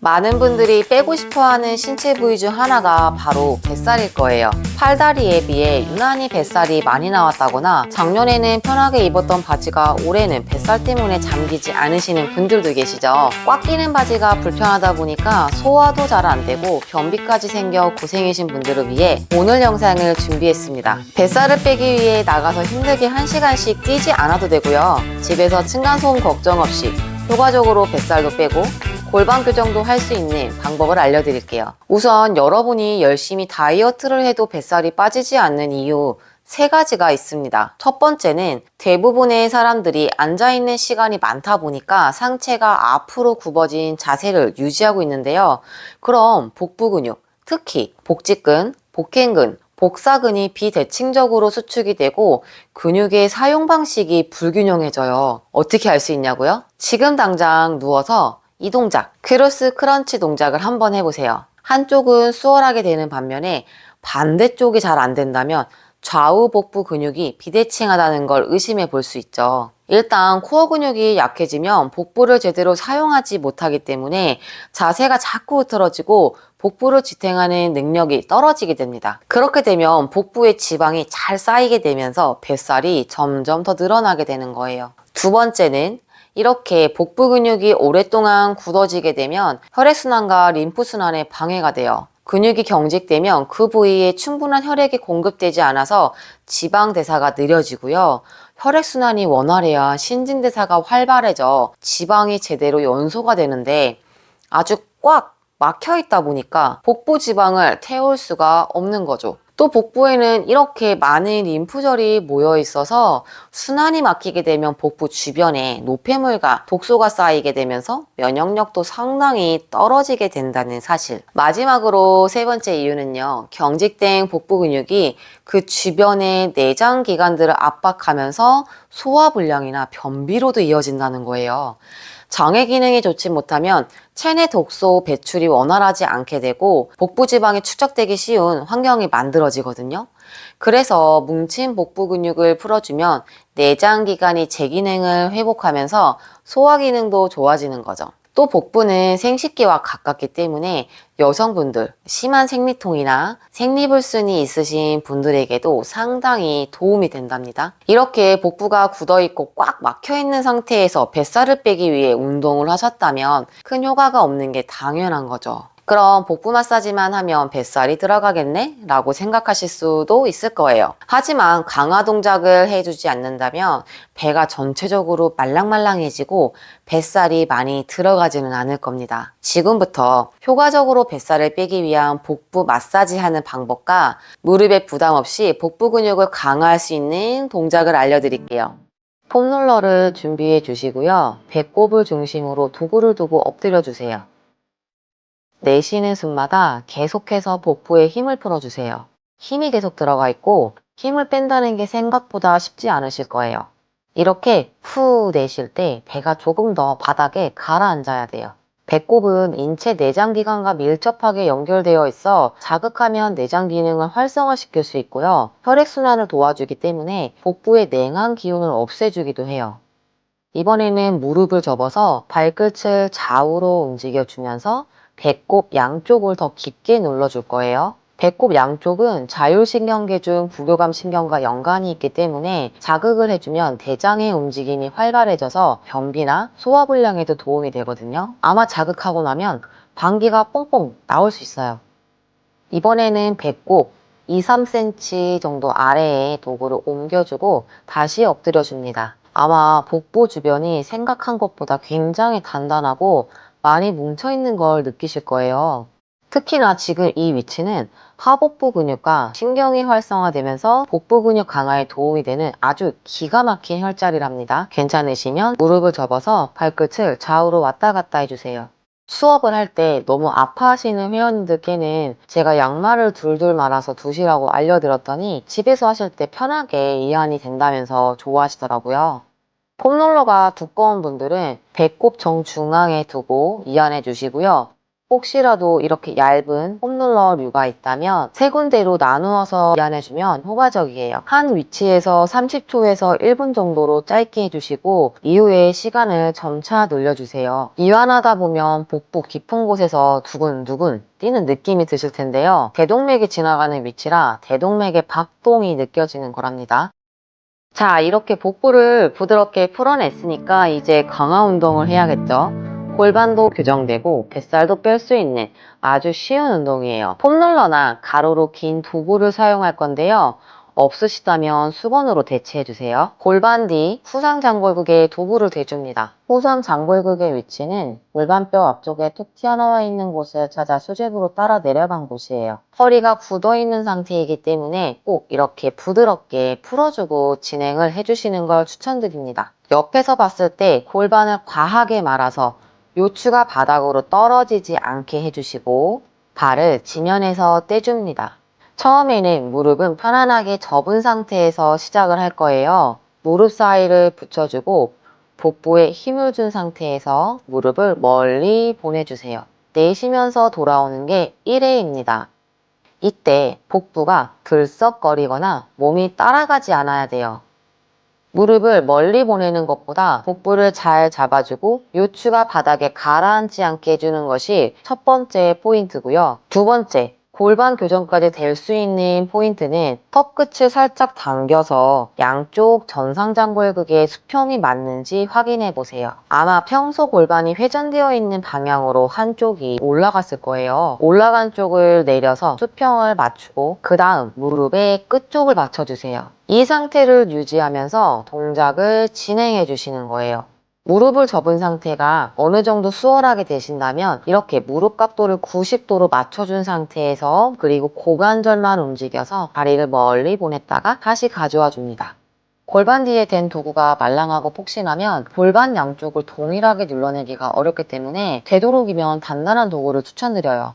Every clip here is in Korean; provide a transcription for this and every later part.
많은 분들이 빼고 싶어하는 신체 부위 중 하나가 바로 뱃살일 거예요. 팔다리에 비해 유난히 뱃살이 많이 나왔다거나 작년에는 편하게 입었던 바지가 올해는 뱃살 때문에 잠기지 않으시는 분들도 계시죠. 꽉 끼는 바지가 불편하다 보니까 소화도 잘 안 되고 변비까지 생겨 고생이신 분들을 위해 오늘 영상을 준비했습니다. 뱃살을 빼기 위해 나가서 힘들게 1시간씩 뛰지 않아도 되고요. 집에서 층간소음 걱정 없이 효과적으로 뱃살도 빼고 골반 교정도 할 수 있는 방법을 알려드릴게요. 우선 여러분이 열심히 다이어트를 해도 뱃살이 빠지지 않는 이유 3가지가 있습니다. 첫 번째는 대부분의 사람들이 앉아있는 시간이 많다 보니까 상체가 앞으로 굽어진 자세를 유지하고 있는데요. 그럼 복부 근육, 특히 복직근, 복행근, 복사근이 비대칭적으로 수축이 되고 근육의 사용 방식이 불균형해져요. 어떻게 알 수 있냐고요? 지금 당장 누워서 이 동작, 크로스 크런치 동작을 한번 해보세요. 한쪽은 수월하게 되는 반면에 반대쪽이 잘 안 된다면 좌우 복부 근육이 비대칭하다는 걸 의심해 볼 수 있죠. 일단 코어 근육이 약해지면 복부를 제대로 사용하지 못하기 때문에 자세가 자꾸 흐트러지고 복부를 지탱하는 능력이 떨어지게 됩니다. 그렇게 되면 복부에 지방이 잘 쌓이게 되면서 뱃살이 점점 더 늘어나게 되는 거예요. 두 번째는 이렇게 복부 근육이 오랫동안 굳어지게 되면 혈액순환과 림프순환에 방해가 돼요. 근육이 경직되면 그 부위에 충분한 혈액이 공급되지 않아서 지방 대사가 느려지고요. 혈액순환이 원활해야 신진대사가 활발해져 지방이 제대로 연소가 되는데 아주 꽉 막혀 있다 보니까 복부 지방을 태울 수가 없는 거죠. 또 복부에는 이렇게 많은 림프절이 모여 있어서 순환이 막히게 되면 복부 주변에 노폐물과 독소가 쌓이게 되면서 면역력도 상당히 떨어지게 된다는 사실. 마지막으로 3번째 이유는요. 경직된 복부 근육이 그 주변의 내장 기관들을 압박하면서 소화불량이나 변비로도 이어진다는 거예요. 장의 기능이 좋지 못하면 체내 독소 배출이 원활하지 않게 되고 복부 지방이 축적되기 쉬운 환경이 만들어지거든요. 그래서 뭉친 복부 근육을 풀어주면 내장 기관이 제 기능을 회복하면서 소화 기능도 좋아지는 거죠. 또 복부는 생식기와 가깝기 때문에 여성분들, 심한 생리통이나 생리불순이 있으신 분들에게도 상당히 도움이 된답니다. 이렇게 복부가 굳어있고 꽉 막혀있는 상태에서 뱃살을 빼기 위해 운동을 하셨다면 큰 효과가 없는 게 당연한 거죠. 그럼 복부 마사지만 하면 뱃살이 들어가겠네? 라고 생각하실 수도 있을 거예요. 하지만 강화 동작을 해주지 않는다면 배가 전체적으로 말랑말랑해지고 뱃살이 많이 들어가지는 않을 겁니다. 지금부터 효과적으로 뱃살을 빼기 위한 복부 마사지 하는 방법과 무릎에 부담 없이 복부 근육을 강화할 수 있는 동작을 알려드릴게요. 폼롤러를 준비해 주시고요. 배꼽을 중심으로 도구를 두고 엎드려 주세요. 내쉬는 숨마다 계속해서 복부에 힘을 풀어주세요. 힘이 계속 들어가 있고 힘을 뺀다는 게 생각보다 쉽지 않으실 거예요. 이렇게 후 내쉴 때 배가 조금 더 바닥에 가라앉아야 돼요. 배꼽은 인체 내장기관과 밀접하게 연결되어 있어 자극하면 내장 기능을 활성화시킬 수 있고요. 혈액순환을 도와주기 때문에 복부의 냉한 기운을 없애주기도 해요. 이번에는 무릎을 접어서 발끝을 좌우로 움직여주면서 배꼽 양쪽을 더 깊게 눌러줄 거예요. 배꼽 양쪽은 자율신경계 중 부교감신경과 연관이 있기 때문에 자극을 해주면 대장의 움직임이 활발해져서 변비나 소화불량에도 도움이 되거든요. 아마 자극하고 나면 방귀가 뽕뽕 나올 수 있어요. 이번에는 배꼽 2-3cm 정도 아래에 도구를 옮겨주고 다시 엎드려줍니다. 아마 복부 주변이 생각한 것보다 굉장히 단단하고 많이 뭉쳐있는 걸 느끼실 거예요. 특히나 지금 이 위치는 하복부 근육과 신경이 활성화되면서 복부 근육 강화에 도움이 되는 아주 기가 막힌 혈자리랍니다. 괜찮으시면 무릎을 접어서 발끝을 좌우로 왔다 갔다 해주세요. 수업을 할 때 너무 아파하시는 회원님들께는 제가 양말을 둘둘 말아서 두시라고 알려드렸더니 집에서 하실 때 편하게 이완이 된다면서 좋아하시더라고요. 폼롤러가 두꺼운 분들은 배꼽 정중앙에 두고 이완해 주시고요. 혹시라도 이렇게 얇은 폼롤러류가 있다면 세 군데로 나누어서 미안해주면 효과적이에요. 한 위치에서 30초에서 1분 정도로 짧게 해주시고 이후에 시간을 점차 늘려주세요. 이완하다 보면 복부 깊은 곳에서 두근두근 뛰는 느낌이 드실 텐데요. 대동맥이 지나가는 위치라 대동맥의 박동이 느껴지는 거랍니다. 자, 이렇게 복부를 부드럽게 풀어냈으니까 이제 강화 운동을 해야겠죠. 골반도 교정되고 뱃살도 뺄 수 있는 아주 쉬운 운동이에요. 폼롤러나 가로로 긴 도구를 사용할 건데요. 없으시다면 수건으로 대체해주세요. 골반 뒤 후상장골극에 도구를 대줍니다. 후상장골극의 위치는 골반뼈 앞쪽에 툭 튀어나와 있는 곳을 찾아 수직으로 따라 내려간 곳이에요. 허리가 굳어있는 상태이기 때문에 꼭 이렇게 부드럽게 풀어주고 진행을 해주시는 걸 추천드립니다. 옆에서 봤을 때 골반을 과하게 말아서 요추가 바닥으로 떨어지지 않게 해주시고 발을 지면에서 떼줍니다. 처음에는 무릎은 편안하게 접은 상태에서 시작을 할 거예요. 무릎 사이를 붙여주고 복부에 힘을 준 상태에서 무릎을 멀리 보내주세요. 내쉬면서 돌아오는 게 1회입니다. 이때 복부가 들썩거리거나 몸이 따라가지 않아야 돼요. 무릎을 멀리 보내는 것보다 복부를 잘 잡아주고 요추가 바닥에 가라앉지 않게 해주는 것이 첫 번째 포인트고요. 두 번째, 골반 교정까지 될 수 있는 포인트는 턱 끝을 살짝 당겨서 양쪽 전상장골극의 수평이 맞는지 확인해 보세요. 아마 평소 골반이 회전되어 있는 방향으로 한쪽이 올라갔을 거예요. 올라간 쪽을 내려서 수평을 맞추고 그 다음 무릎의 끝쪽을 맞춰주세요. 이 상태를 유지하면서 동작을 진행해 주시는 거예요. 무릎을 접은 상태가 어느 정도 수월하게 되신다면 이렇게 무릎 각도를 90도로 맞춰준 상태에서 그리고 고관절만 움직여서 다리를 멀리 보냈다가 다시 가져와 줍니다. 골반 뒤에 댄 도구가 말랑하고 폭신하면 골반 양쪽을 동일하게 눌러내기가 어렵기 때문에 되도록이면 단단한 도구를 추천드려요.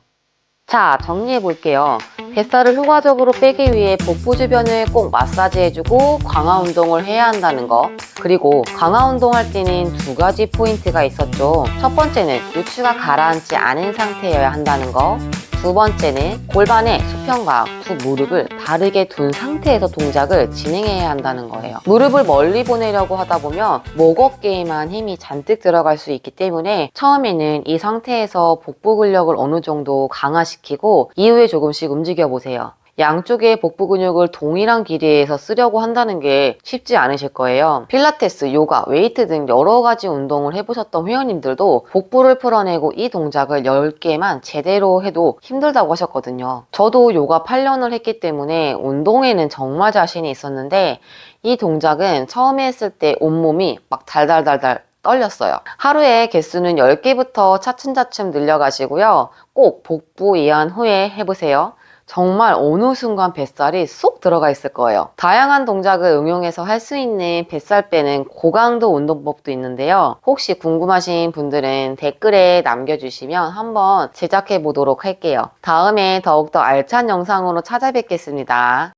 자, 정리해 볼게요. 뱃살을 효과적으로 빼기 위해 복부 주변을 꼭 마사지해주고 강화 운동을 해야 한다는 거. 그리고 강화 운동할 때는 두 가지 포인트가 있었죠. 첫 번째는 요추가 가라앉지 않은 상태여야 한다는 거. 두 번째는 골반의 수평과 두 무릎을 바르게 둔 상태에서 동작을 진행해야 한다는 거예요. 무릎을 멀리 보내려고 하다 보면 목 어깨에만 힘이 잔뜩 들어갈 수 있기 때문에 처음에는 이 상태에서 복부 근력을 어느 정도 강화시키고 이후에 조금씩 움직여 보세요. 양쪽의 복부 근육을 동일한 길이에서 쓰려고 한다는 게 쉽지 않으실 거예요. 필라테스, 요가, 웨이트 등 여러 가지 운동을 해보셨던 회원님들도 복부를 풀어내고 이 동작을 10개만 제대로 해도 힘들다고 하셨거든요. 저도 요가 8년을 했기 때문에 운동에는 정말 자신이 있었는데 이 동작은 처음에 했을 때 온몸이 막 달달달달 떨렸어요. 하루에 개수는 10개부터 차츰차츰 늘려가시고요. 꼭 복부 이완 후에 해보세요. 정말 어느 순간 뱃살이 쏙 들어가 있을 거예요. 다양한 동작을 응용해서 할 수 있는 뱃살 빼는 고강도 운동법도 있는데요. 혹시 궁금하신 분들은 댓글에 남겨주시면 한번 제작해 보도록 할게요. 다음에 더욱더 알찬 영상으로 찾아뵙겠습니다.